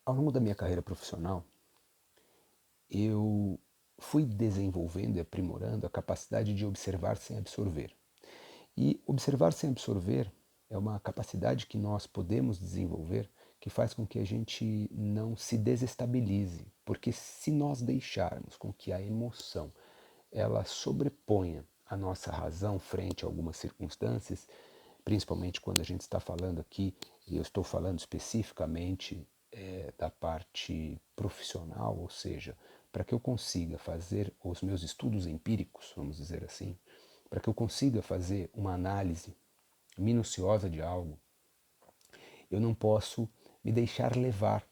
Ao longo da minha carreira profissional, eu fui desenvolvendo e aprimorando a capacidade de observar sem absorver. E observar sem absorver é uma capacidade que nós podemos desenvolver que faz com que a gente não se desestabilize, porque se nós deixarmos com que a emoção ela sobreponha a nossa razão frente a algumas circunstâncias, principalmente quando a gente está falando aqui, e eu estou falando especificamente da parte profissional, ou seja, para que eu consiga fazer os meus estudos empíricos, vamos dizer assim, para que eu consiga fazer uma análise minuciosa de algo, eu não posso me deixar levar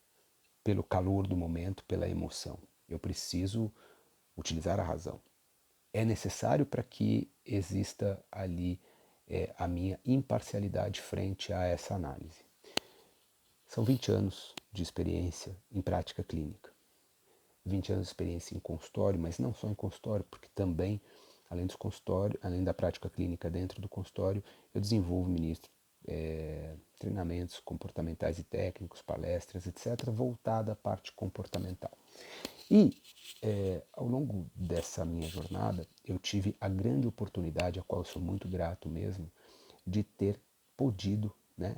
pelo calor do momento, pela emoção. Eu preciso utilizar a razão. É necessário para que exista ali a minha imparcialidade frente a essa análise. São 20 anos de experiência em prática clínica. 20 anos de experiência em consultório, mas não só em consultório, porque também, além do consultório, além da prática clínica dentro do consultório, eu desenvolvo, ministro treinamentos comportamentais e técnicos, palestras, etc., voltada à parte comportamental. E ao longo dessa minha jornada, eu tive a grande oportunidade, a qual eu sou muito grato mesmo, de ter podido, né,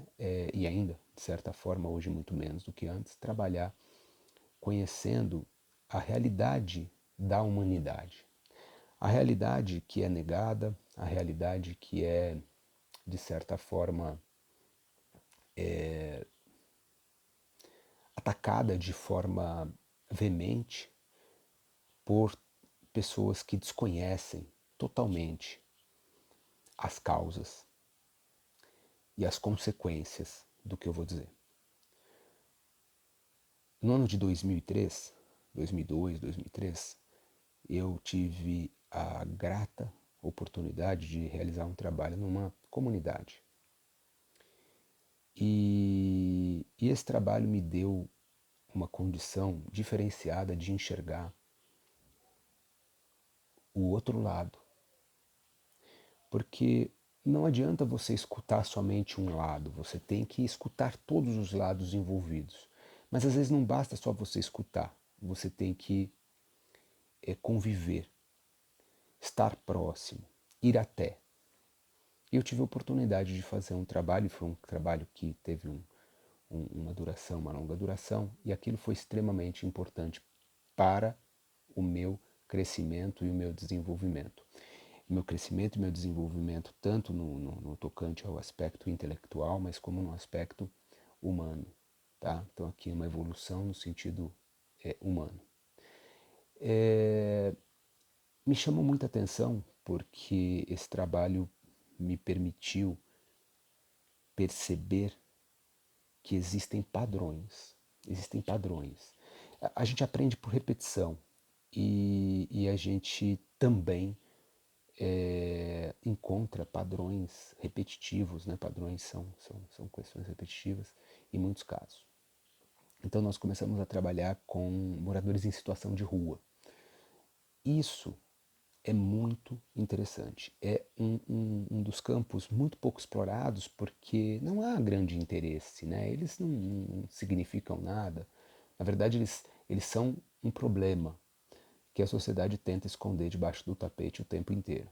e ainda, de certa forma, hoje muito menos do que antes, trabalhar conhecendo a realidade da humanidade. A realidade que é negada, a realidade que é, de certa forma, atacada de forma veemente por pessoas que desconhecem totalmente as causas e as consequências do que eu vou dizer. No ano de 2003, 2002, 2003, eu tive a grata oportunidade de realizar um trabalho numa comunidade. E esse trabalho me deu uma condição diferenciada de enxergar o outro lado. Porque não adianta você escutar somente um lado, você tem que escutar todos os lados envolvidos. Mas às vezes não basta só você escutar, você tem que conviver, estar próximo, ir até. E eu tive a oportunidade de fazer um trabalho, foi um trabalho que teve uma duração, uma longa duração, e aquilo foi extremamente importante para o meu crescimento e o meu desenvolvimento. O meu crescimento e meu desenvolvimento tanto no tocante ao aspecto intelectual, mas como no aspecto humano. Tá? Então aqui é uma evolução no sentido humano. Me chamou muita atenção porque esse trabalho me permitiu perceber que existem padrões. Existem padrões. A gente aprende por repetição e a gente também encontra padrões repetitivos, né? Padrões são questões repetitivas em muitos casos. Então nós começamos a trabalhar com moradores em situação de rua. Isso é muito interessante. É um dos campos muito pouco explorados porque não há grande interesse, né? Eles não significam nada. Na verdade, eles são um problema que a sociedade tenta esconder debaixo do tapete o tempo inteiro.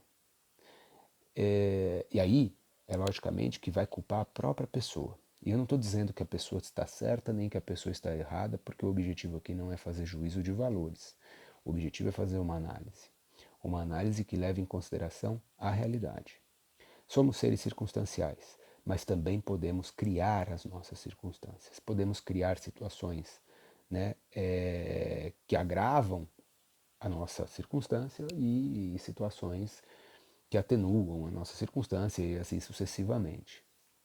E aí, é logicamente que vai culpar a própria pessoa. E eu não estou dizendo que a pessoa está certa nem que a pessoa está errada, porque o objetivo aqui não é fazer juízo de valores. O objetivo é fazer uma análise. Uma análise que leve em consideração a realidade. Somos seres circunstanciais, mas também podemos criar as nossas circunstâncias. Podemos criar situações, né, que agravam a nossa circunstância e situações que atenuam a nossa circunstância e assim sucessivamente.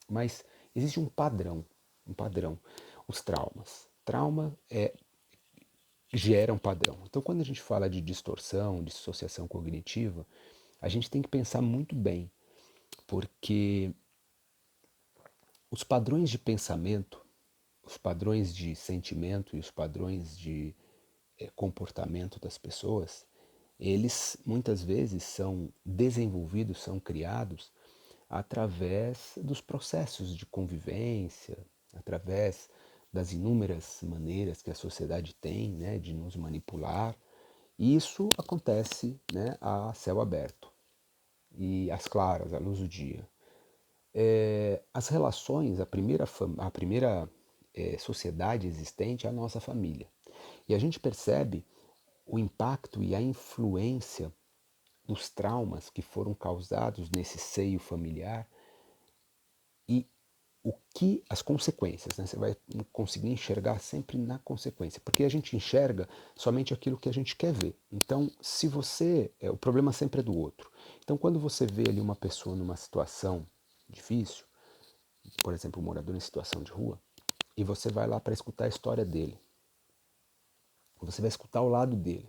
Mas existe um padrão, um padrão. Os traumas. Trauma gera um padrão. Então, quando a gente fala de distorção, dissociação cognitiva, a gente tem que pensar muito bem, porque os padrões de pensamento, os padrões de sentimento e os padrões de comportamento das pessoas, eles muitas vezes são desenvolvidos, são criados através dos processos de convivência, através das inúmeras maneiras que a sociedade tem, né, de nos manipular. E isso acontece, né, a céu aberto e às claras, à luz do dia. As relações, a primeira sociedade existente é a nossa família. E a gente percebe o impacto e a influência dos traumas que foram causados nesse seio familiar e as consequências, né? Você vai conseguir enxergar sempre na consequência, porque a gente enxerga somente aquilo que a gente quer ver. Então, se você, o problema sempre é do outro. Então, quando você vê ali uma pessoa numa situação difícil, por exemplo, um morador em situação de rua, e você vai lá para escutar a história dele, você vai escutar o lado dele,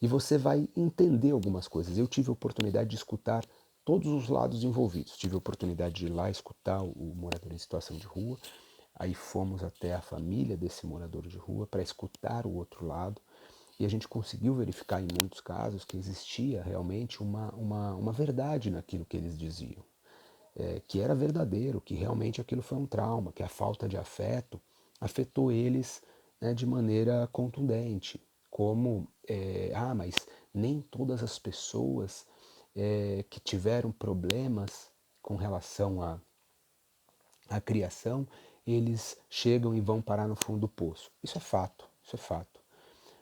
e você vai entender algumas coisas. Eu tive a oportunidade de escutar todos os lados envolvidos. Tive a oportunidade de ir lá escutar o morador em situação de rua. Aí fomos até a família desse morador de rua para escutar o outro lado. E a gente conseguiu verificar em muitos casos que existia realmente uma verdade naquilo que eles diziam. Que era verdadeiro, que realmente aquilo foi um trauma, que a falta de afeto afetou eles, né, de maneira contundente. Como, mas nem todas as pessoas que tiveram problemas com relação à criação, eles chegam e vão parar no fundo do poço. Isso é fato, isso é fato.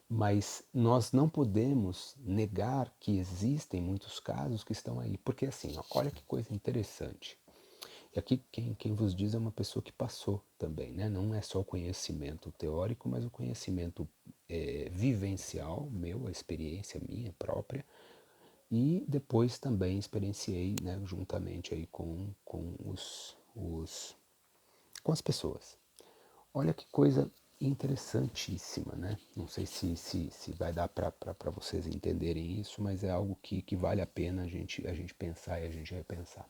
Mas nós não podemos negar que existem muitos casos que estão aí. Porque assim, ó, olha que coisa interessante. E aqui quem vos diz é uma pessoa que passou também, né? Não é só o conhecimento teórico, mas o conhecimento vivencial meu, a experiência minha própria, e depois também experienciei, né, juntamente aí com as pessoas. Olha que coisa interessantíssima, né? Não sei se vai dar para vocês entenderem isso, mas é algo que vale a pena a gente pensar e a gente repensar.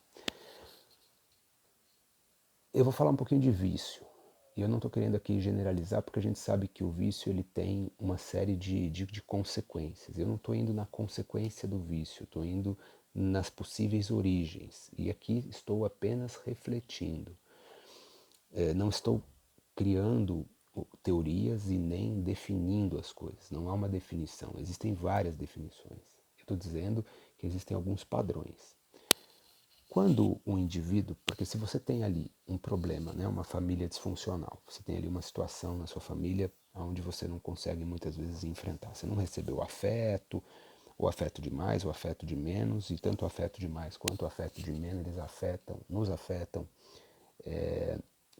Eu vou falar um pouquinho de vício. E eu não estou querendo aqui generalizar, porque a gente sabe que o vício ele tem uma série de consequências. Eu não estou indo na consequência do vício, estou indo nas possíveis origens. E aqui estou apenas refletindo. Não estou criando teorias e nem definindo as coisas. Não há uma definição. Existem várias definições. Eu estou dizendo que existem alguns padrões. Quando um indivíduo, porque se você tem ali um problema, né, uma família disfuncional, você tem ali uma situação na sua família onde você não consegue muitas vezes enfrentar, você não recebeu afeto, o afeto de mais, o afeto de menos, e tanto o afeto de mais quanto o afeto de menos, eles nos afetam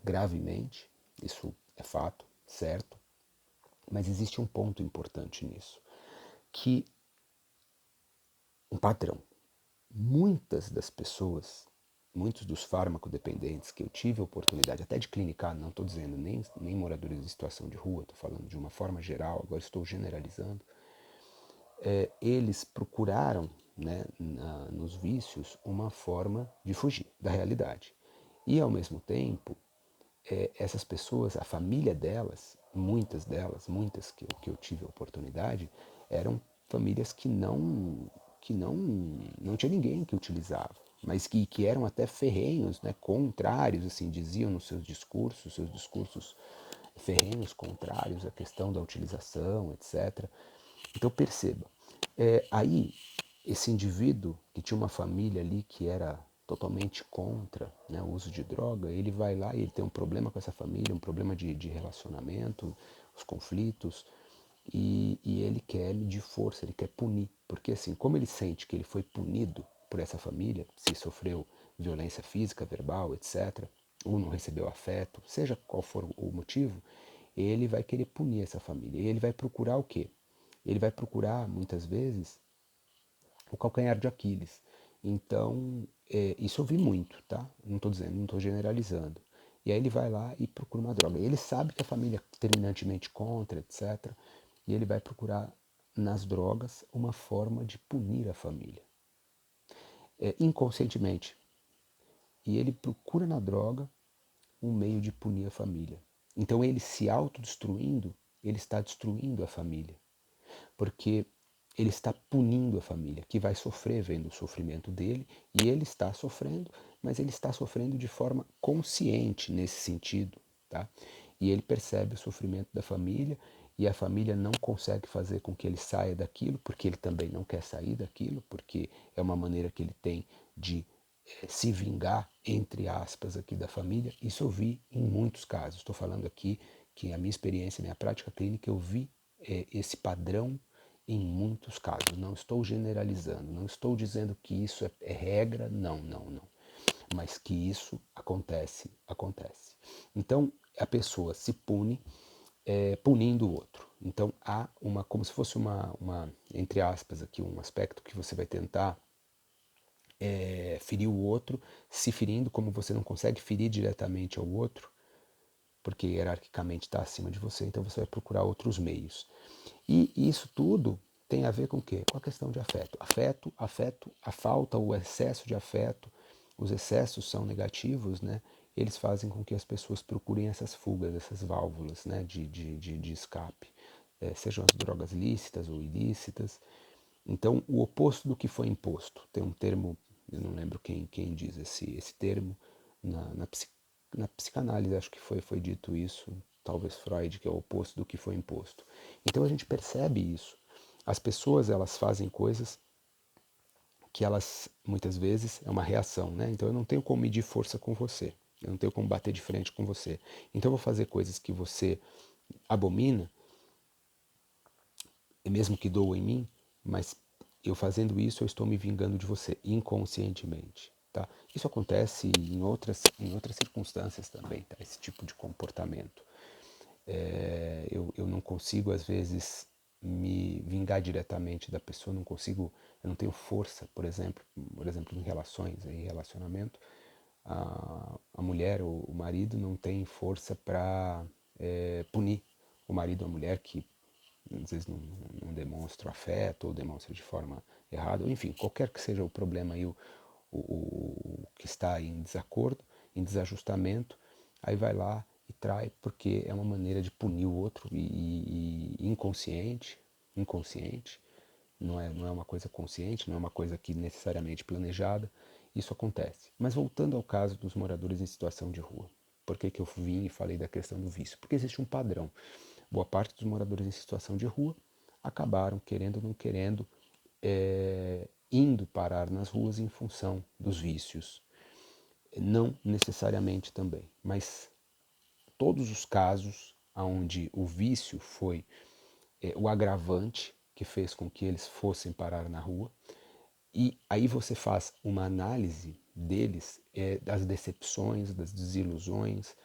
gravemente, isso é fato, certo? Mas existe um ponto importante nisso, que um padrão. Muitas das pessoas, muitos dos farmacodependentes que eu tive a oportunidade até de clinicar, não estou dizendo nem moradores em situação de rua, estou falando de uma forma geral, agora estou generalizando, eles procuraram, né, nos vícios uma forma de fugir da realidade. E ao mesmo tempo, essas pessoas, a família delas, muitas que eu tive a oportunidade, eram famílias que não tinha ninguém que utilizava, mas que eram até ferrenhos, né, contrários, assim, diziam nos seus discursos ferrenhos, contrários à questão da utilização, etc. Então perceba, aí esse indivíduo que tinha uma família ali que era totalmente contra, né, o uso de droga, ele vai lá e ele tem um problema com essa família, um problema de relacionamento, os conflitos, e ele quer medir força, ele quer punir. Porque assim, como ele sente que ele foi punido por essa família, se sofreu violência física, verbal, etc., ou não recebeu afeto, seja qual for o motivo, ele vai querer punir essa família. E ele vai procurar o quê? Ele vai procurar, muitas vezes, o calcanhar de Aquiles. Então, isso eu vi muito, tá? Não estou dizendo, não estou generalizando. E aí ele vai lá e procura uma droga. Ele sabe que a família é terminantemente contra, etc. E ele vai procurar nas drogas uma forma de punir a família, inconscientemente. E ele procura na droga um meio de punir a família. Então ele se autodestruindo, ele está destruindo a família. Porque ele está punindo a família, que vai sofrer vendo o sofrimento dele, e ele está sofrendo, mas ele está sofrendo de forma consciente nesse sentido, tá? e ele percebe o sofrimento da família e a família não consegue fazer com que ele saia daquilo, porque ele também não quer sair daquilo, porque é uma maneira que ele tem de se vingar, entre aspas, aqui da família. Isso eu vi em muitos casos. Estou falando aqui que a minha experiência, a minha prática clínica, eu vi esse padrão em muitos casos. Não estou generalizando, não estou dizendo que isso é regra, não, não, não. Mas que isso acontece, acontece. Então, a pessoa se pune punindo o outro. Então, há uma, como se fosse entre aspas, aqui um aspecto que você vai tentar ferir o outro, se ferindo como você não consegue ferir diretamente ao outro, porque hierarquicamente está acima de você, então você vai procurar outros meios. E isso tudo tem a ver com o quê? Com a questão de afeto. Afeto, a falta, o excesso de afeto, os excessos são negativos, né? Eles fazem com que as pessoas procurem essas fugas, essas válvulas, né, de escape, sejam as drogas lícitas ou ilícitas. Então, o oposto do que foi imposto. Tem um termo, eu não lembro quem diz esse termo, na psicanálise acho que foi dito isso, talvez Freud, que é o oposto do que foi imposto. Então a gente percebe isso. As pessoas, elas fazem coisas que elas, muitas vezes, é uma reação, né? Então eu não tenho como medir força com você, eu não tenho como bater de frente com você. Então eu vou fazer coisas que você abomina, mesmo que doa em mim, mas eu fazendo isso, eu estou me vingando de você inconscientemente. Tá? Isso acontece em outras circunstâncias também, tá? Esse tipo de comportamento. Eu não consigo, às vezes, me vingar diretamente da pessoa, não consigo, eu não tenho força, por exemplo em relações, em relacionamento, a mulher ou o marido não tem força para punir o marido ou a mulher que às vezes não demonstra afeto ou demonstra de forma errada, ou enfim, qualquer que seja o problema aí, o que está em desacordo, em desajustamento, aí vai lá e trai, porque é uma maneira de punir o outro e inconsciente, não é uma coisa consciente, não é uma coisa que necessariamente planejada, isso acontece. Mas voltando ao caso dos moradores em situação de rua, por que eu vim e falei da questão do vício? Porque existe um padrão. Boa parte dos moradores em situação de rua acabaram, querendo ou não querendo, indo parar nas ruas em função dos vícios. Não necessariamente também, mas todos os casos onde o vício foi o agravante que fez com que eles fossem parar na rua, e aí você faz uma análise deles, das decepções, das desilusões,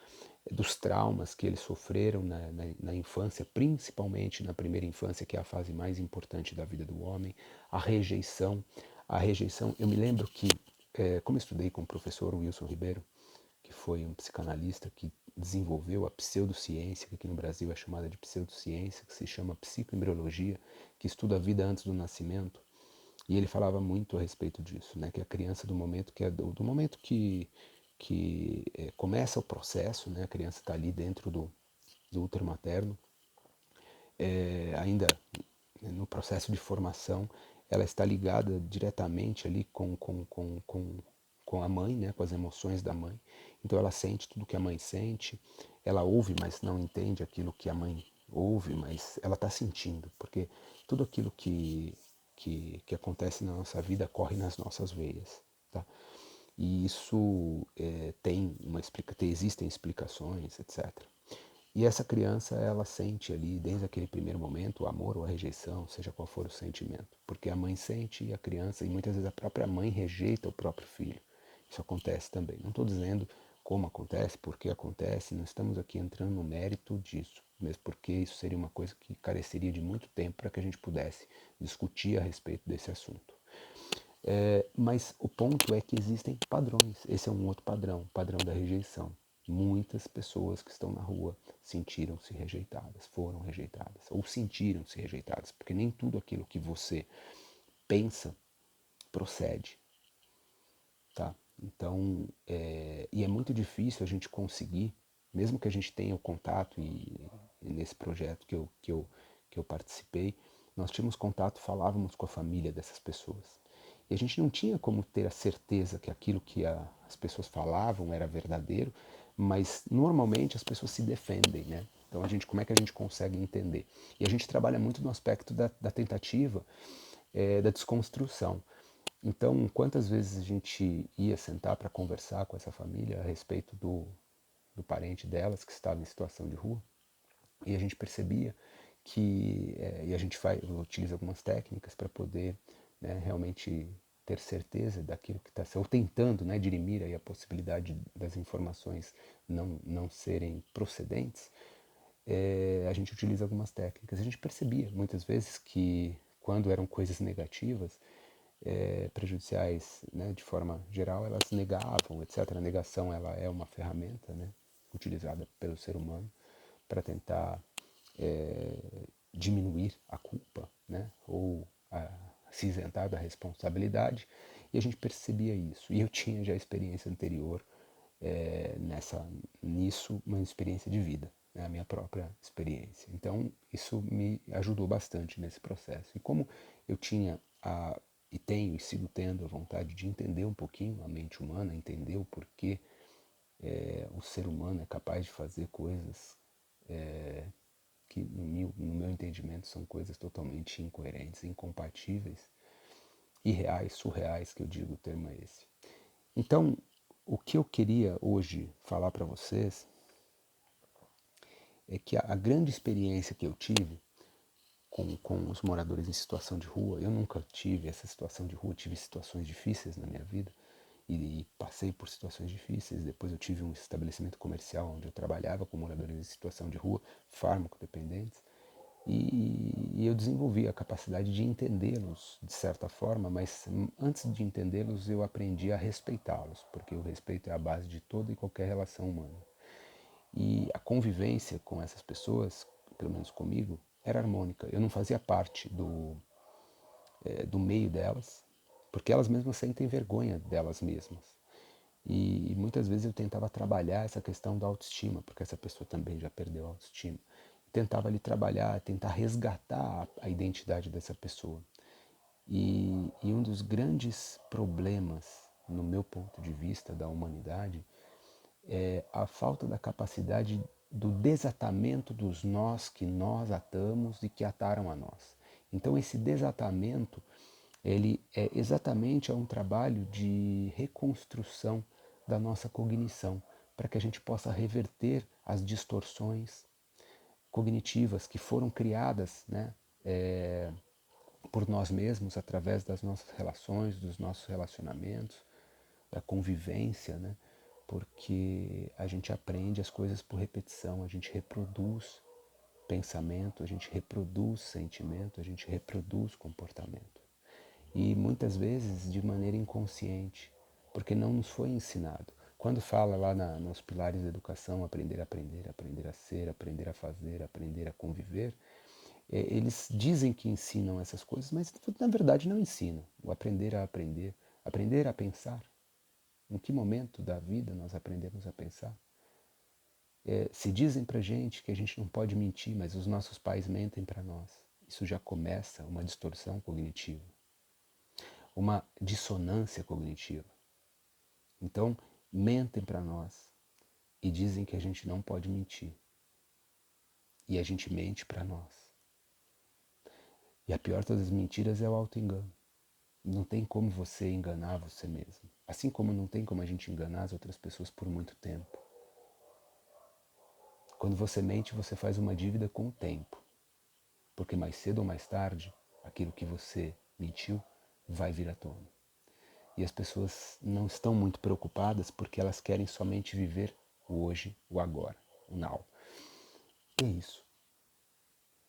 dos traumas que eles sofreram na infância, principalmente na primeira infância, que é a fase mais importante da vida do homem, a rejeição. A rejeição, eu me lembro que, como eu estudei com o professor Wilson Ribeiro, que foi um psicanalista que desenvolveu a pseudociência, que aqui no Brasil é chamada de pseudociência, que se chama psicoembriologia, que estuda a vida antes do nascimento. E ele falava muito a respeito disso, né? Que a criança, do momento que do momento que começa o processo, né? A criança está ali dentro do útero materno, ainda no processo de formação, ela está ligada diretamente ali com a mãe, né? Com as emoções da mãe. Então ela sente tudo que a mãe sente, ela ouve, mas não entende aquilo que a mãe ouve, mas ela está sentindo, porque tudo aquilo que acontece na nossa vida corre nas nossas veias, tá? E isso existem explicações, etc. E essa criança, ela sente ali, desde aquele primeiro momento, o amor ou a rejeição, seja qual for o sentimento. Porque a mãe sente e a criança, e muitas vezes a própria mãe rejeita o próprio filho. Isso acontece também. Não estou dizendo como acontece, por que acontece, não estamos aqui entrando no mérito disso, mesmo porque isso seria uma coisa que careceria de muito tempo para que a gente pudesse discutir a respeito desse assunto. Mas o ponto é que existem padrões. Esse é um outro padrão, o padrão da rejeição. Muitas pessoas que estão na rua sentiram-se rejeitadas, foram rejeitadas, ou sentiram-se rejeitadas, porque nem tudo aquilo que você pensa procede, tá? Então, e é muito difícil a gente conseguir, mesmo que a gente tenha o contato, e nesse projeto que eu participei, nós tínhamos contato, falávamos com a família dessas pessoas. E a gente não tinha como ter a certeza que aquilo que as pessoas falavam era verdadeiro, mas normalmente as pessoas se defendem, né? Então como é que a gente consegue entender? E a gente trabalha muito no aspecto da tentativa, da desconstrução. Então, quantas vezes a gente ia sentar para conversar com essa família a respeito do parente delas que estava em situação de rua, e a gente percebia que, e a gente utiliza algumas técnicas para poder, né, realmente ter certeza daquilo que está sendo, ou tentando, né, dirimir aí a possibilidade das informações não serem procedentes. A gente utiliza algumas técnicas. A gente percebia muitas vezes que quando eram coisas negativas, prejudiciais, né, de forma geral, elas negavam, etc. A negação, ela é uma ferramenta, né, utilizada pelo ser humano para tentar diminuir a culpa, né, ou se isentar da responsabilidade, e a gente percebia isso. E eu tinha já experiência anterior nisso, uma experiência de vida, né, a minha própria experiência. Então, isso me ajudou bastante nesse processo. E como eu tinha e tenho e sigo tendo a vontade de entender um pouquinho a mente humana, entender o porquê o ser humano é capaz de fazer coisas que, no meu entendimento, são coisas totalmente incoerentes, incompatíveis, irreais, surreais, que eu digo, o termo é esse. Então, o que eu queria hoje falar para vocês é que a grande experiência que eu tive com os moradores em situação de rua, eu nunca tive essa situação de rua, tive situações difíceis na minha vida e passei por situações difíceis. Depois eu tive um estabelecimento comercial onde eu trabalhava com moradores em situação de rua, fármaco-dependentes, e eu desenvolvi a capacidade de entendê-los de certa forma, mas antes de entendê-los eu aprendi a respeitá-los, porque o respeito é a base de toda e qualquer relação humana. E a convivência com essas pessoas, pelo menos comigo, era harmônica. Eu não fazia parte do meio delas, porque elas mesmas sentem vergonha delas mesmas. E muitas vezes eu tentava trabalhar essa questão da autoestima, porque essa pessoa também já perdeu a autoestima. Tentava ali trabalhar, tentar resgatar a identidade dessa pessoa. E um dos grandes problemas, no meu ponto de vista, da humanidade, é a falta da capacidade do desatamento dos nós que nós atamos e que ataram a nós. Então esse desatamento, ele é exatamente um trabalho de reconstrução da nossa cognição, para que a gente possa reverter as distorções cognitivas que foram criadas, né, por nós mesmos através das nossas relações, dos nossos relacionamentos, da convivência, né? Porque a gente aprende as coisas por repetição, a gente reproduz pensamento, a gente reproduz sentimento, a gente reproduz comportamento. E muitas vezes de maneira inconsciente, porque não nos foi ensinado. Quando fala lá nos pilares da educação, aprender a aprender, aprender a ser, aprender a fazer, aprender a conviver, eles dizem que ensinam essas coisas, mas na verdade não ensinam. O aprender a aprender, aprender a pensar. Em que momento da vida nós aprendemos a pensar? Se dizem pra gente que a gente não pode mentir, mas os nossos pais mentem para nós. Isso já começa uma distorção cognitiva, uma dissonância cognitiva. Então, mentem para nós e dizem que a gente não pode mentir. E a gente mente para nós. E a pior das mentiras é o auto-engano. Não tem como você enganar você mesmo. Assim como não tem como a gente enganar as outras pessoas por muito tempo. Quando você mente, você faz uma dívida com o tempo. Porque mais cedo ou mais tarde, aquilo que você mentiu vai vir à tona. E as pessoas não estão muito preocupadas porque elas querem somente viver o hoje, o agora, o now. E é isso.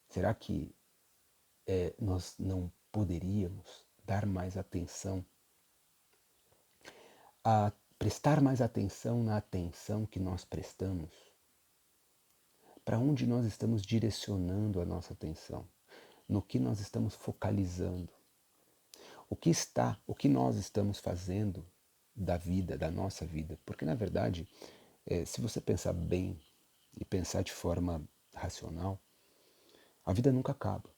Será que nós não poderíamos dar mais atenção, a prestar mais atenção na atenção que nós prestamos? Para onde nós estamos direcionando a nossa atenção? No que nós estamos focalizando? O que nós estamos fazendo da vida, da nossa vida? Porque na verdade, se você pensar bem e pensar de forma racional, a vida nunca acaba.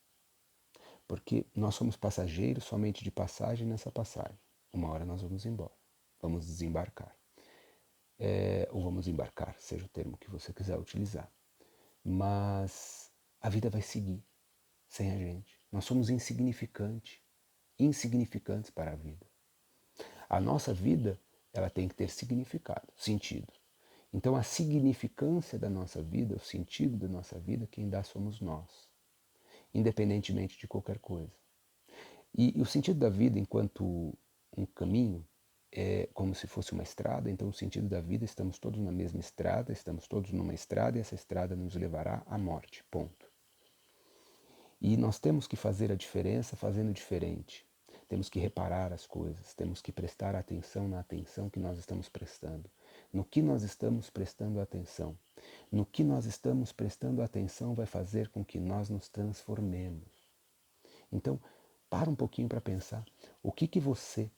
Porque nós somos passageiros somente de passagem nessa passagem. Uma hora nós vamos embora, vamos desembarcar. ou vamos embarcar, seja o termo que você quiser utilizar. Mas a vida vai seguir sem a gente. Nós somos insignificantes para a vida. A nossa vida, ela tem que ter significado, sentido. Então a significância da nossa vida, o sentido da nossa vida, quem dá somos nós, independentemente de qualquer coisa. E o sentido da vida enquanto um caminho é como se fosse uma estrada, então o sentido da vida, estamos todos na mesma estrada, estamos todos numa estrada e essa estrada nos levará à morte, ponto. E nós temos que fazer a diferença fazendo diferente. Temos que reparar as coisas, temos que prestar atenção na atenção que nós estamos prestando. No que nós estamos prestando atenção. No que nós estamos prestando atenção vai fazer com que nós nos transformemos. Então, para um pouquinho para pensar, o que você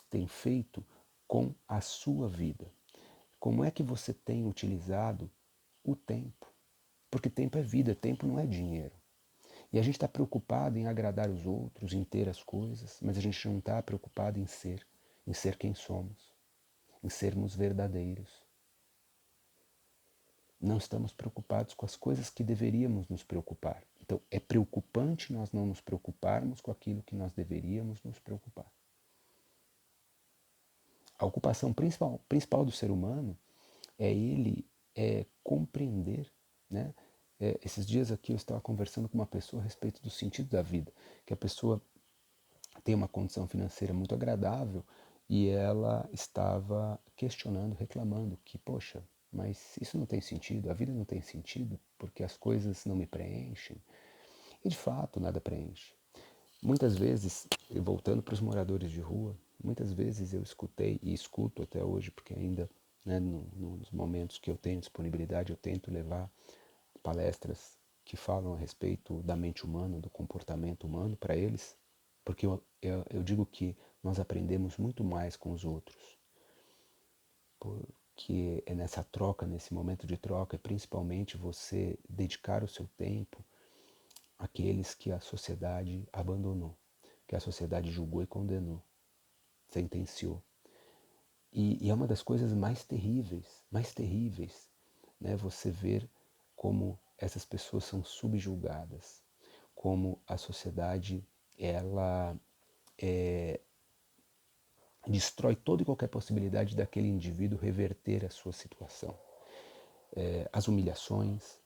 tem feito com a sua vida? Como é que você tem utilizado o tempo? Porque tempo é vida, tempo não é dinheiro. E a gente está preocupado em agradar os outros, em ter as coisas, mas a gente não está preocupado em ser quem somos, em sermos verdadeiros. Não estamos preocupados com as coisas que deveríamos nos preocupar. Então, é preocupante nós não nos preocuparmos com aquilo que nós deveríamos nos preocupar. A ocupação principal do ser humano é ele compreender, né? Esses dias aqui eu estava conversando com uma pessoa a respeito do sentido da vida, que a pessoa tem uma condição financeira muito agradável e ela estava questionando, reclamando que, poxa, mas isso não tem sentido, a vida não tem sentido porque as coisas não me preenchem. E de fato nada preenche. Muitas vezes, voltando para os moradores de rua, muitas vezes eu escutei e escuto até hoje, porque ainda, né, nos momentos que eu tenho disponibilidade, eu tento levar palestras que falam a respeito da mente humana, do comportamento humano para eles, porque eu digo que nós aprendemos muito mais com os outros, porque é nessa troca, nesse momento de troca, é principalmente você dedicar o seu tempo àqueles que a sociedade abandonou, que a sociedade julgou e condenou, sentenciou. E é uma das coisas mais terríveis, né? Você ver como essas pessoas são subjugadas, como a sociedade ela destrói toda e qualquer possibilidade daquele indivíduo reverter a sua situação. As humilhações,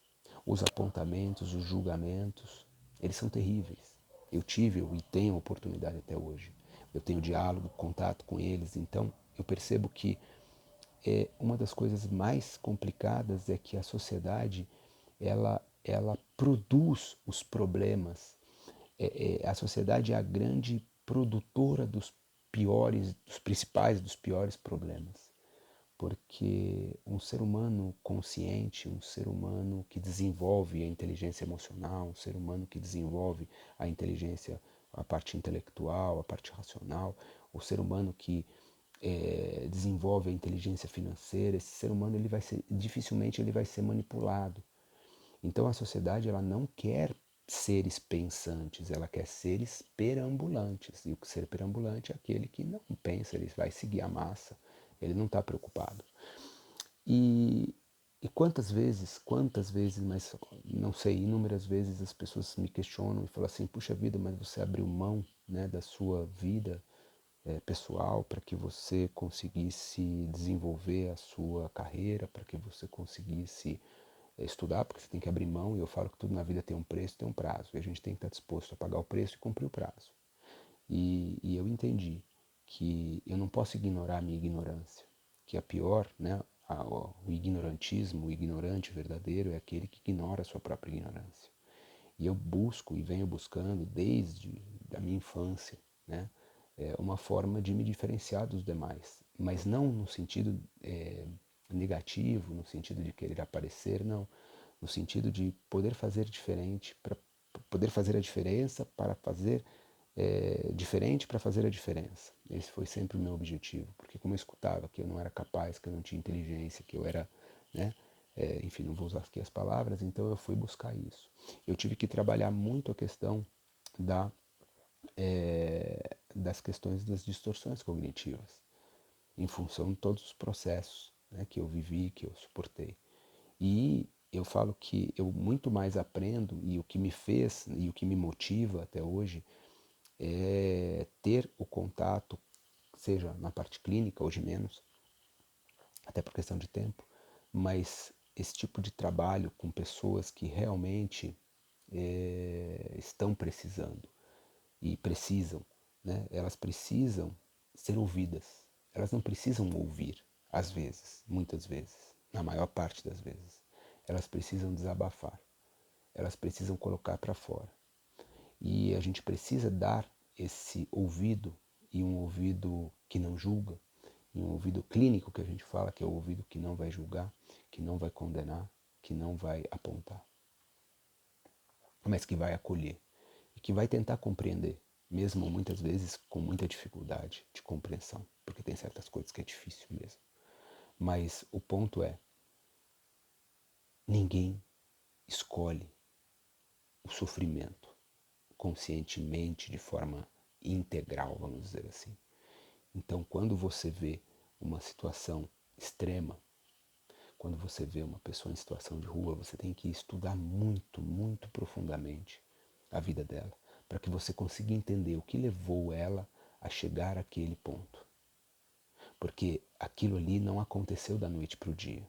os apontamentos, os julgamentos, eles são terríveis. Eu tive e tenho oportunidade até hoje. Eu tenho diálogo, contato com eles, então eu percebo que uma das coisas mais complicadas é que a sociedade ela produz os problemas. A sociedade é a grande produtora dos piores problemas. Porque um ser humano consciente, um ser humano que desenvolve a inteligência emocional, um ser humano que desenvolve a inteligência, a parte intelectual, a parte racional, o ser humano que desenvolve a inteligência financeira, esse ser humano dificilmente ele vai ser manipulado. Então a sociedade ela não quer seres pensantes, ela quer seres perambulantes. E o ser perambulante é aquele que não pensa, ele vai seguir a massa, ele não está preocupado. E quantas vezes, mas não sei, inúmeras vezes as pessoas me questionam e falam assim, puxa vida, mas você abriu mão, né, da sua vida pessoal para que você conseguisse desenvolver a sua carreira, para que você conseguisse estudar, porque você tem que abrir mão, e eu falo que tudo na vida tem um preço, tem um prazo, e a gente tem que estar disposto a pagar o preço e cumprir o prazo. E eu entendi que eu não posso ignorar a minha ignorância, que a pior, né, o ignorantismo, o ignorante verdadeiro é aquele que ignora a sua própria ignorância. E eu busco e venho buscando desde a minha infância, né, uma forma de me diferenciar dos demais, mas não no sentido negativo, no sentido de querer aparecer, não, no sentido de poder fazer diferente, para poder fazer a diferença, para fazer diferente para fazer a diferença. Esse foi sempre o meu objetivo, porque como eu escutava que eu não era capaz, que eu não tinha inteligência, que eu era, né, enfim, não vou usar aqui as palavras, então eu fui buscar isso. Eu tive que trabalhar muito a questão das questões das distorções cognitivas, em função de todos os processos né, que eu vivi, que eu suportei. E eu falo que eu muito mais aprendo, e o que me fez e o que me motiva até hoje é ter o contato, seja na parte clínica, hoje menos, até por questão de tempo, mas esse tipo de trabalho com pessoas que realmente estão precisando e precisam, né? Elas precisam ser ouvidas, elas não precisam ouvir, às vezes, muitas vezes, na maior parte das vezes. Elas precisam desabafar, elas precisam colocar para fora. E a gente precisa dar esse ouvido, e um ouvido que não julga, e um ouvido clínico que a gente fala, que é o ouvido que não vai julgar, que não vai condenar, que não vai apontar, mas que vai acolher e que vai tentar compreender, mesmo muitas vezes com muita dificuldade de compreensão, porque tem certas coisas que é difícil mesmo. Mas o ponto é, ninguém escolhe o sofrimento conscientemente, de forma integral, vamos dizer assim. Então, quando você vê uma situação extrema, quando você vê uma pessoa em situação de rua, você tem que estudar muito, muito profundamente a vida dela, para que você consiga entender o que levou ela a chegar àquele ponto. Porque aquilo ali não aconteceu da noite para o dia.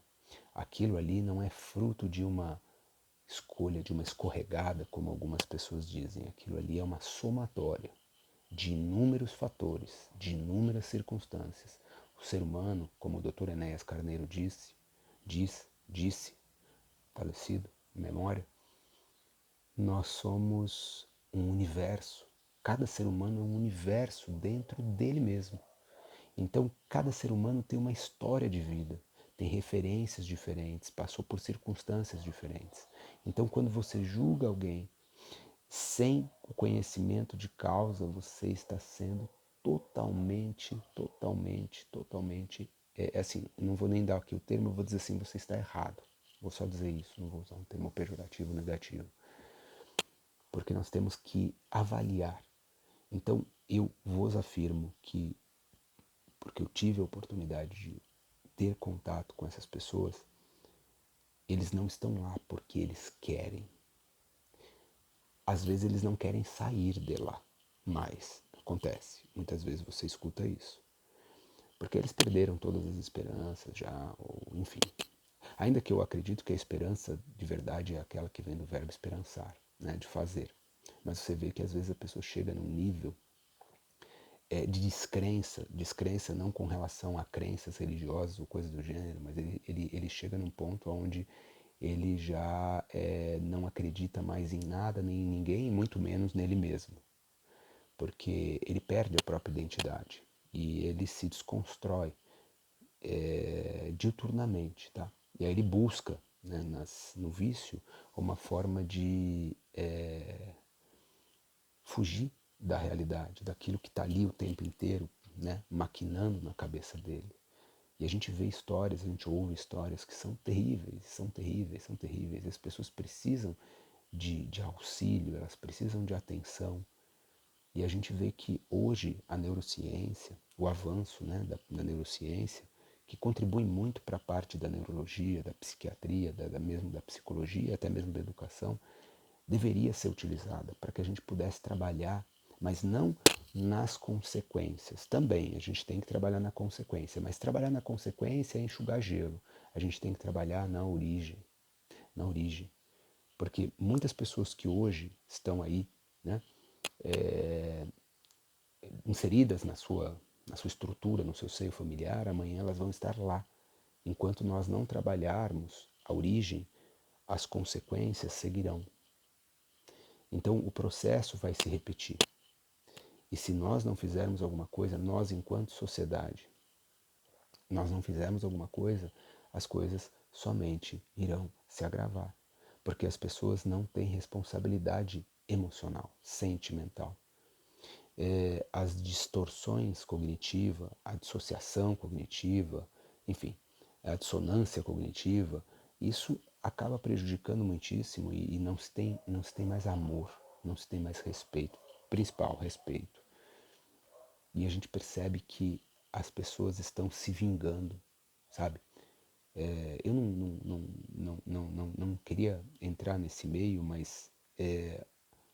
Aquilo ali não é fruto de uma escolha, de uma escorregada, como algumas pessoas dizem. Aquilo ali é uma somatória de inúmeros fatores, de inúmeras circunstâncias. O ser humano, como o Dr. Enéas Carneiro disse, falecido, em memória, nós somos um universo. Cada ser humano é um universo dentro dele mesmo. Então, cada ser humano tem uma história de vida, tem referências diferentes, passou por circunstâncias diferentes. Então, quando você julga alguém sem o conhecimento de causa, você está sendo totalmente, assim, não vou nem dar aqui o termo, eu vou dizer assim, você está errado. Vou só dizer isso, não vou usar um termo pejorativo, negativo. Porque nós temos que avaliar. Então, eu vos afirmo que, porque eu tive a oportunidade de ter contato com essas pessoas, eles não estão lá porque eles querem. Às vezes eles não querem sair de lá, mas acontece. Muitas vezes você escuta isso. Porque eles perderam todas as esperanças já, ou enfim. Ainda que eu acredito que a esperança de verdade é aquela que vem do verbo esperançar, né, de fazer. Mas você vê que às vezes a pessoa chega num nível de descrença não com relação a crenças religiosas ou coisas do gênero, mas ele chega num ponto onde ele já não acredita mais em nada nem em ninguém, muito menos nele mesmo, porque ele perde a própria identidade e ele se desconstrói diuturnamente, tá? E aí ele busca, né, no vício, uma forma de fugir da realidade, daquilo que está ali o tempo inteiro, né, maquinando na cabeça dele. E a gente vê histórias, a gente ouve histórias que são terríveis, são terríveis, são terríveis. As pessoas precisam de auxílio, elas precisam de atenção. E a gente vê que hoje a neurociência, o avanço, né, da neurociência, que contribui muito para a parte da neurologia, da psiquiatria, mesmo da psicologia, até mesmo da educação, deveria ser utilizada para que a gente pudesse trabalhar, mas não nas consequências. Também a gente tem que trabalhar na consequência, mas trabalhar na consequência é enxugar gelo. A gente tem que trabalhar na origem. Porque muitas pessoas que hoje estão aí, né, inseridas na sua estrutura, no seu seio familiar, amanhã elas vão estar lá. Enquanto nós não trabalharmos a origem, as consequências seguirão. Então o processo vai se repetir. E se nós não fizermos alguma coisa, nós enquanto sociedade, nós não fizermos alguma coisa, as coisas somente irão se agravar. Porque as pessoas não têm responsabilidade emocional, sentimental. As distorções cognitivas, a dissociação cognitiva, enfim, a dissonância cognitiva, isso acaba prejudicando muitíssimo e não se tem mais amor, não se tem mais respeito, principal respeito. E a gente percebe que as pessoas estão se vingando, sabe? Eu não queria entrar nesse meio, mas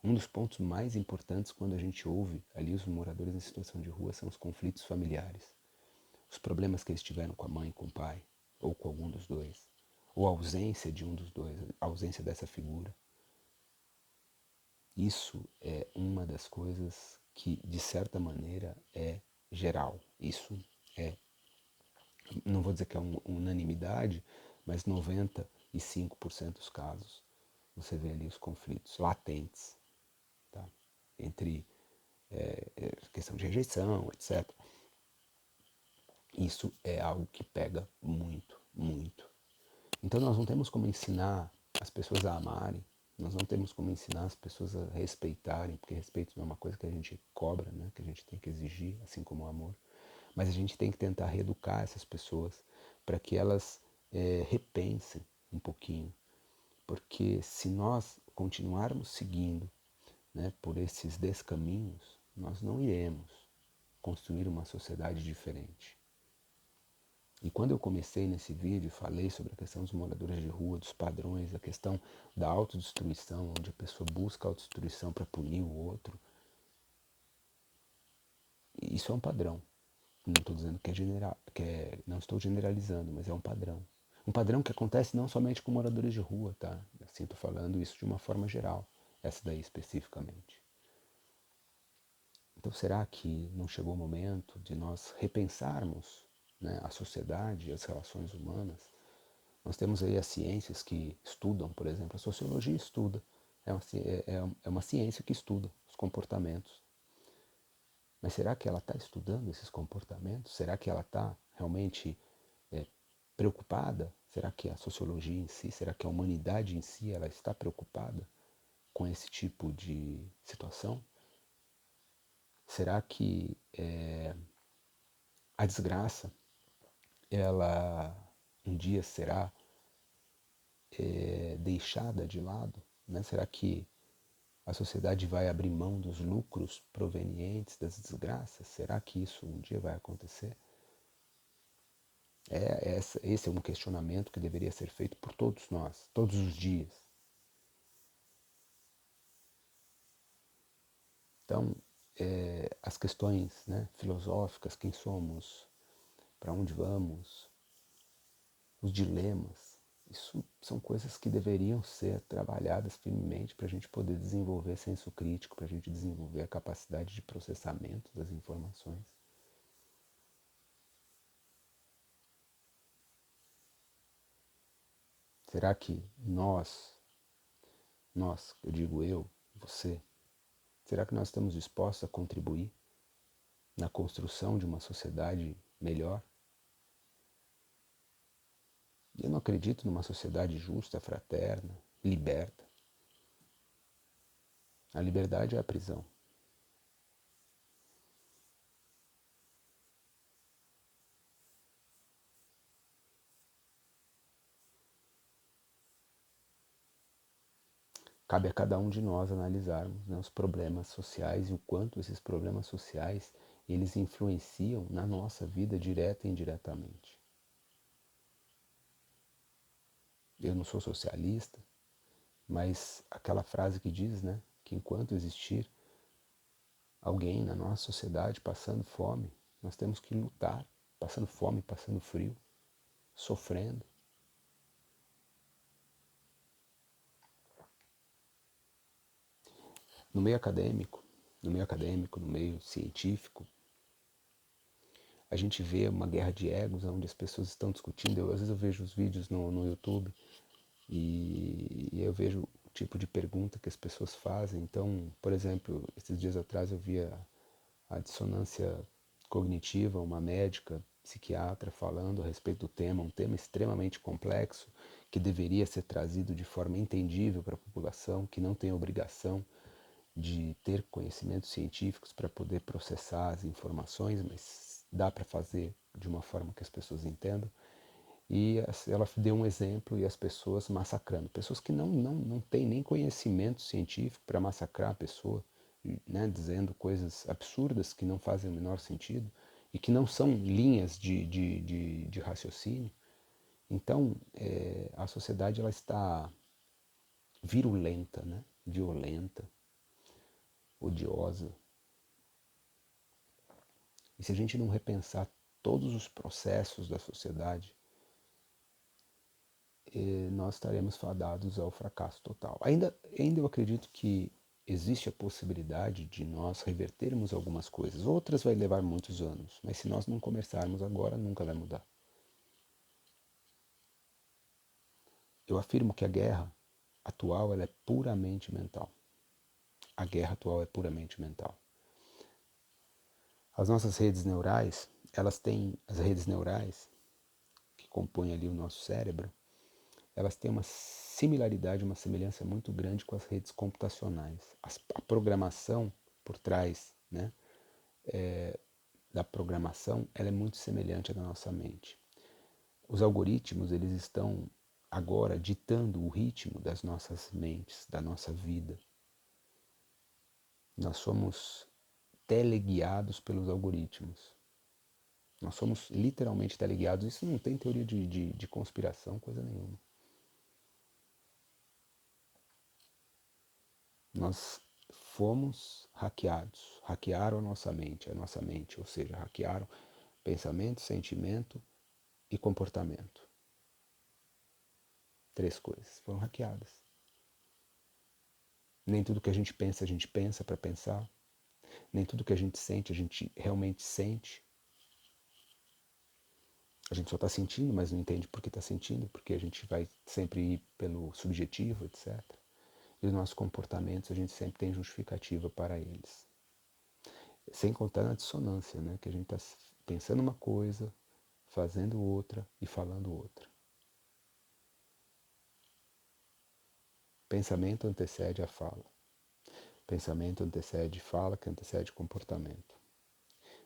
um dos pontos mais importantes quando a gente ouve ali os moradores em situação de rua são os conflitos familiares. Os problemas que eles tiveram com a mãe, com o pai, ou com algum dos dois, ou a ausência de um dos dois, a ausência dessa figura. Isso é uma das coisas que, de certa maneira, é geral. Isso é, não vou dizer que é uma unanimidade, mas 95% dos casos você vê ali os conflitos latentes, tá? Entre questão de rejeição, etc. Isso é algo que pega muito, muito. Então nós não temos como ensinar as pessoas a amarem, nós não temos como ensinar as pessoas a respeitarem, porque respeito não é uma coisa que a gente cobra, né? Que a gente tem que exigir, assim como o amor. Mas a gente tem que tentar reeducar essas pessoas para que elas repensem um pouquinho. Porque se nós continuarmos seguindo, né, por esses descaminhos, nós não iremos construir uma sociedade diferente. E quando eu comecei nesse vídeo, falei sobre a questão dos moradores de rua, dos padrões, a questão da autodestruição, onde a pessoa busca a autodestruição para punir o outro, isso é um padrão. Não estou dizendo que é não estou generalizando, mas é um padrão. Um padrão que acontece não somente com moradores de rua, tá? Assim, estou falando isso de uma forma geral, essa daí especificamente. Então, será que não chegou o momento de nós repensarmos, né, a sociedade e as relações humanas? Nós temos aí as ciências que estudam, por exemplo, a sociologia estuda, é uma ciência que estuda os comportamentos. Mas será que ela está estudando esses comportamentos? Será que ela está realmente preocupada? Será que a sociologia em si, será que a humanidade em si, ela está preocupada com esse tipo de situação? Será que a desgraça, ela um dia será deixada de lado? Né? Será que a sociedade vai abrir mão dos lucros provenientes das desgraças? Será que isso um dia vai acontecer? Esse é um questionamento que deveria ser feito por todos nós, todos os dias. Então, as questões, né, filosóficas, quem somos, para onde vamos, os dilemas, isso são coisas que deveriam ser trabalhadas firmemente para a gente poder desenvolver senso crítico, para a gente desenvolver a capacidade de processamento das informações. Será que eu digo eu, você, será que nós estamos dispostos a contribuir na construção de uma sociedade melhor? Eu não acredito numa sociedade justa, fraterna, liberta. A liberdade é a prisão. Cabe a cada um de nós analisarmos, né, os problemas sociais e o quanto esses problemas sociais eles influenciam na nossa vida direta e indiretamente. Eu não sou socialista, mas aquela frase que diz, né, que enquanto existir alguém na nossa sociedade passando fome, nós temos que lutar, passando fome, passando frio, sofrendo. No meio acadêmico, no meio científico, a gente vê uma guerra de egos, onde as pessoas estão discutindo. Às vezes eu vejo os vídeos no YouTube e eu vejo o tipo de pergunta que as pessoas fazem. Então, por exemplo, esses dias atrás eu vi a dissonância cognitiva, uma médica, psiquiatra, falando a respeito do tema, um tema extremamente complexo, que deveria ser trazido de forma entendível para a população, que não tem obrigação de ter conhecimentos científicos para poder processar as informações, mas dá para fazer de uma forma que as pessoas entendam. E ela deu um exemplo e as pessoas massacrando. Pessoas que não têm nem conhecimento científico para massacrar a pessoa, né, dizendo coisas absurdas que não fazem o menor sentido e que não são linhas de raciocínio. Então, a sociedade ela está virulenta, né? Violenta, odiosa. E se a gente não repensar todos os processos da sociedade, nós estaremos fadados ao fracasso total. Ainda eu acredito que existe a possibilidade de nós revertermos algumas coisas. Outras vai levar muitos anos, mas se nós não começarmos agora, nunca vai mudar. Eu afirmo que a guerra atual ela é puramente mental. A guerra atual é puramente mental. As nossas redes neurais, elas têm as redes neurais que compõem ali o nosso cérebro, elas têm uma similaridade, uma semelhança muito grande com as redes computacionais. A programação por trás, né, da programação, ela é muito semelhante à da nossa mente. Os algoritmos, eles estão agora ditando o ritmo das nossas mentes, da nossa vida. Nós somos teleguiados pelos algoritmos. Nós somos literalmente teleguiados. Isso não tem teoria de conspiração, coisa nenhuma. Nós fomos hackeados, hackearam a nossa mente, ou seja, hackearam pensamento, sentimento e comportamento. 3 coisas foram hackeadas. Nem tudo que a gente pensa para pensar. Nem tudo que a gente realmente sente. A gente só está sentindo, mas não entende por que está sentindo, porque a gente vai sempre ir pelo subjetivo, etc. E os nossos comportamentos, a gente sempre tem justificativa para eles. Sem contar na dissonância, né? Que a gente está pensando uma coisa, fazendo outra e falando outra. Pensamento antecede a fala. Pensamento antecede fala, que antecede comportamento.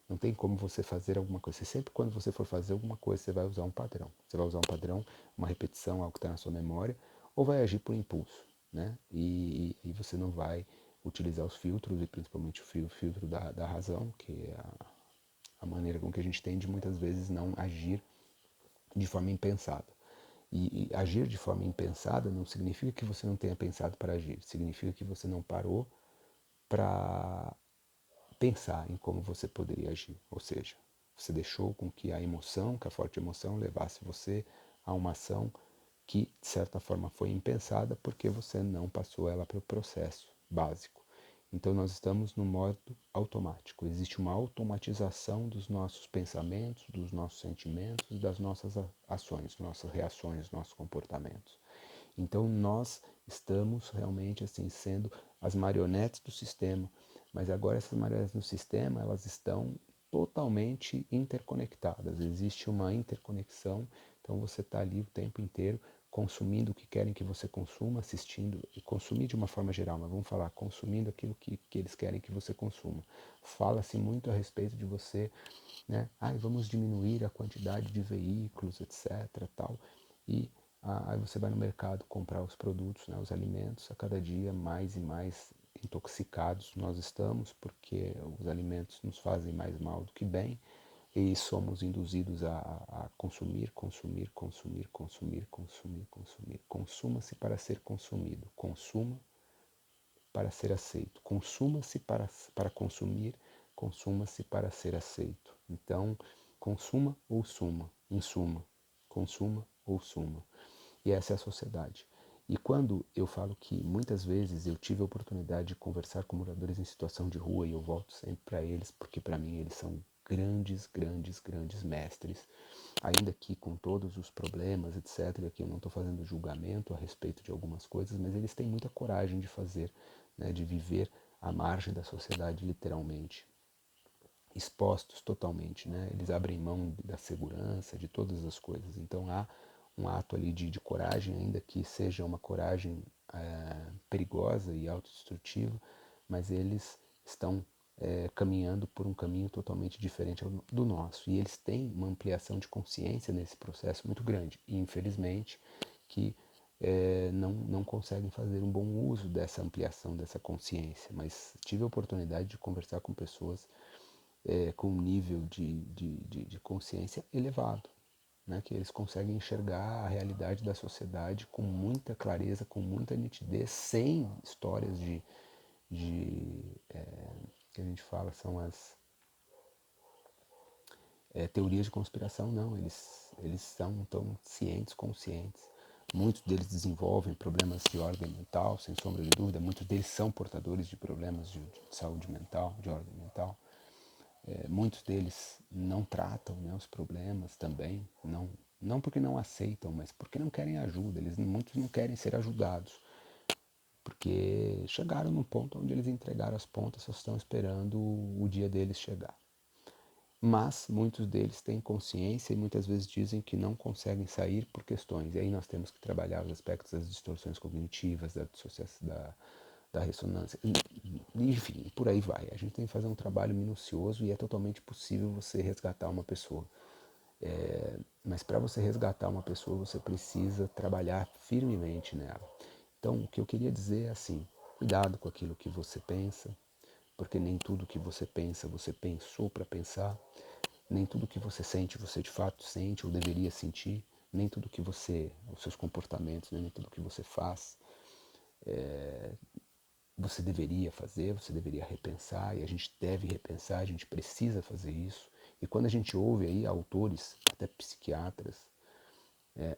Não tem como você fazer alguma coisa. Sempre quando você for fazer alguma coisa, você vai usar um padrão. Você vai usar um padrão, uma repetição, algo que está na sua memória, ou vai agir por impulso, né? E você não vai utilizar os filtros, e principalmente o filtro da razão, que é a maneira com que a gente tem de muitas vezes não agir de forma impensada. E agir de forma impensada não significa que você não tenha pensado para agir, significa que você não parou para pensar em como você poderia agir. Ou seja, você deixou com que a emoção, que a forte emoção, levasse você a uma ação que, de certa forma, foi impensada porque você não passou ela para o processo básico. Então, nós estamos no modo automático. Existe uma automatização dos nossos pensamentos, dos nossos sentimentos, das nossas ações, nossas reações, nossos comportamentos. Então, nós estamos realmente assim sendo as marionetes do sistema, mas agora essas marionetes do sistema, elas estão totalmente interconectadas. Existe uma interconexão, então você está ali o tempo inteiro consumindo o que querem que você consuma, assistindo, e consumir de uma forma geral, mas vamos falar, consumindo aquilo que eles querem que você consuma. Fala-se muito a respeito de você, né? Vamos diminuir a quantidade de veículos, etc. Tal. E aí você vai no mercado comprar os produtos, né, os alimentos, a cada dia mais e mais intoxicados nós estamos, porque os alimentos nos fazem mais mal do que bem, e somos induzidos a consumir, consumir, consumir, consumir, consumir, consumir. Consuma-se para ser consumido, consuma para ser aceito, consuma-se para consumir, consuma-se para ser aceito. Então, consuma ou suma, em suma, consuma ou suma. E essa é a sociedade. E quando eu falo que muitas vezes eu tive a oportunidade de conversar com moradores em situação de rua, e eu volto sempre para eles, porque para mim eles são grandes, grandes, grandes mestres, ainda que com todos os problemas, etc. Aqui eu não estou fazendo julgamento a respeito de algumas coisas, mas eles têm muita coragem de fazer, né, de viver à margem da sociedade, literalmente, expostos totalmente, né? Eles abrem mão da segurança, de todas as coisas. Então há um ato ali de coragem, ainda que seja uma coragem perigosa e autodestrutiva, mas eles estão caminhando por um caminho totalmente diferente do nosso. E eles têm uma ampliação de consciência nesse processo muito grande. E infelizmente que não conseguem fazer um bom uso dessa ampliação, dessa consciência. Mas tive a oportunidade de conversar com pessoas com um nível de consciência elevado. né, que eles conseguem enxergar a realidade da sociedade com muita clareza, com muita nitidez, sem histórias que a gente fala são as teorias de conspiração. Não, eles são tão cientes, conscientes. Muitos deles desenvolvem problemas de ordem mental, sem sombra de dúvida. Muitos deles são portadores de problemas de saúde mental, de ordem mental. Muitos deles não tratam, né, os problemas também, não porque não aceitam, mas porque não querem ajuda. Muitos não querem ser ajudados, porque chegaram num ponto onde eles entregaram as pontas, só estão esperando o dia deles chegar. Mas muitos deles têm consciência e muitas vezes dizem que não conseguem sair por questões. E aí nós temos que trabalhar os aspectos das distorções cognitivas, da ressonância, enfim, por aí vai. A gente tem que fazer um trabalho minucioso e é totalmente possível você resgatar uma pessoa. Mas para você resgatar uma pessoa, você precisa trabalhar firmemente nela. Então, o que eu queria dizer é assim, cuidado com aquilo que você pensa, porque nem tudo que você pensa, você pensou para pensar. Nem tudo que você sente, você de fato sente ou deveria sentir. Nem tudo que você, os seus comportamentos, né, nem tudo que você faz, você deveria fazer, você deveria repensar, e a gente deve repensar, a gente precisa fazer isso. E quando a gente ouve aí autores, até psiquiatras,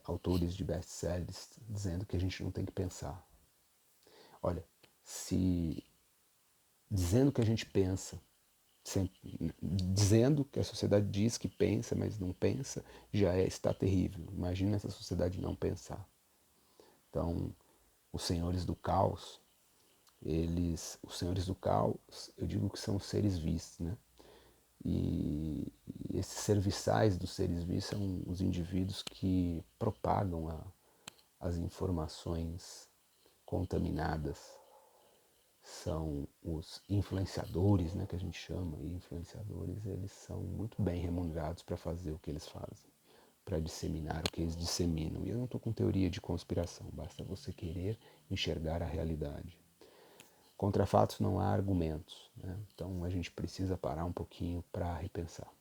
autores de best-sellers, dizendo que a gente não tem que pensar. Olha, se dizendo que a gente pensa, sempre, dizendo que a sociedade diz que pensa, mas não pensa, está terrível. Imagina essa sociedade não pensar. Então, os senhores do caos, os senhores do caos, eu digo que são os seres vistos, né? E esses serviçais dos seres vistos são os indivíduos que propagam as informações contaminadas, são os influenciadores, né, que a gente chama, e influenciadores eles são muito bem remunerados para fazer o que eles fazem, para disseminar o que eles disseminam. E eu não estou com teoria de conspiração, basta você querer enxergar a realidade. Contra fatos não há argumentos, né? Então a gente precisa parar um pouquinho para repensar.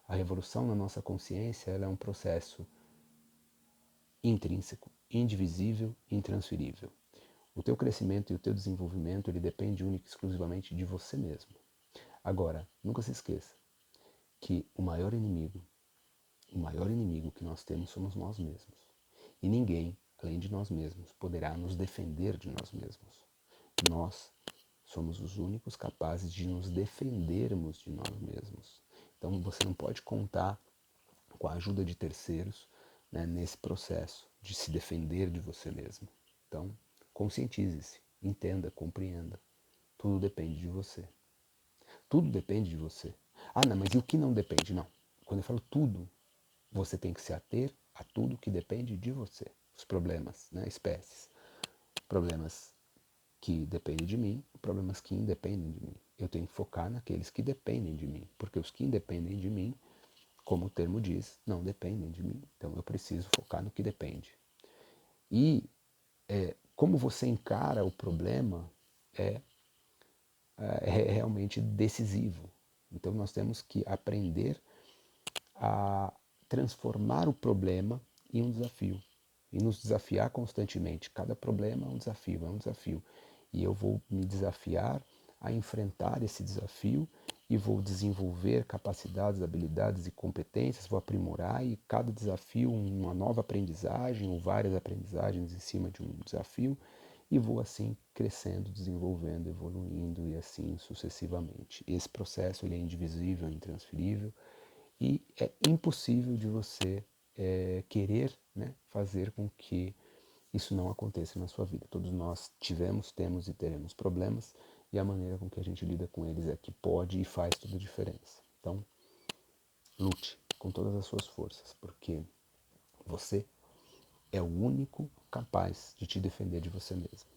A revolução na nossa consciência ela é um processo intrínseco, indivisível e intransferível. O teu crescimento e o teu desenvolvimento ele depende única e exclusivamente de você mesmo. Agora, nunca se esqueça que o maior inimigo que nós temos somos nós mesmos. E ninguém, além de nós mesmos, poderá nos defender de nós mesmos. Nós somos os únicos capazes de nos defendermos de nós mesmos. Então você não pode contar com a ajuda de terceiros, né, nesse processo de se defender de você mesmo. Então, conscientize-se, entenda, compreenda. Tudo depende de você. Tudo depende de você. Ah, não, mas e o que não depende? Não. Quando eu falo tudo, você tem que se ater a tudo que depende de você. Os problemas, né, espécies. Problemas que dependem de mim, problemas que independem de mim. Eu tenho que focar naqueles que dependem de mim, porque os que independem de mim, como o termo diz, não dependem de mim. Então eu preciso focar no que depende. E como você encara o problema é, é realmente decisivo. Então nós temos que aprender a transformar o problema em um desafio e nos desafiar constantemente. Cada problema é um desafio, é um desafio. E eu vou me desafiar a enfrentar esse desafio e vou desenvolver capacidades, habilidades e competências, vou aprimorar e cada desafio uma nova aprendizagem ou várias aprendizagens em cima de um desafio e vou assim crescendo, desenvolvendo, evoluindo e assim sucessivamente. Esse processo ele é indivisível, intransferível e é impossível de você querer, né, fazer com que isso não aconteça na sua vida. Todos nós tivemos, temos e teremos problemas e a maneira com que a gente lida com eles é que pode e faz toda a diferença. Então, lute com todas as suas forças, porque você é o único capaz de te defender de você mesmo.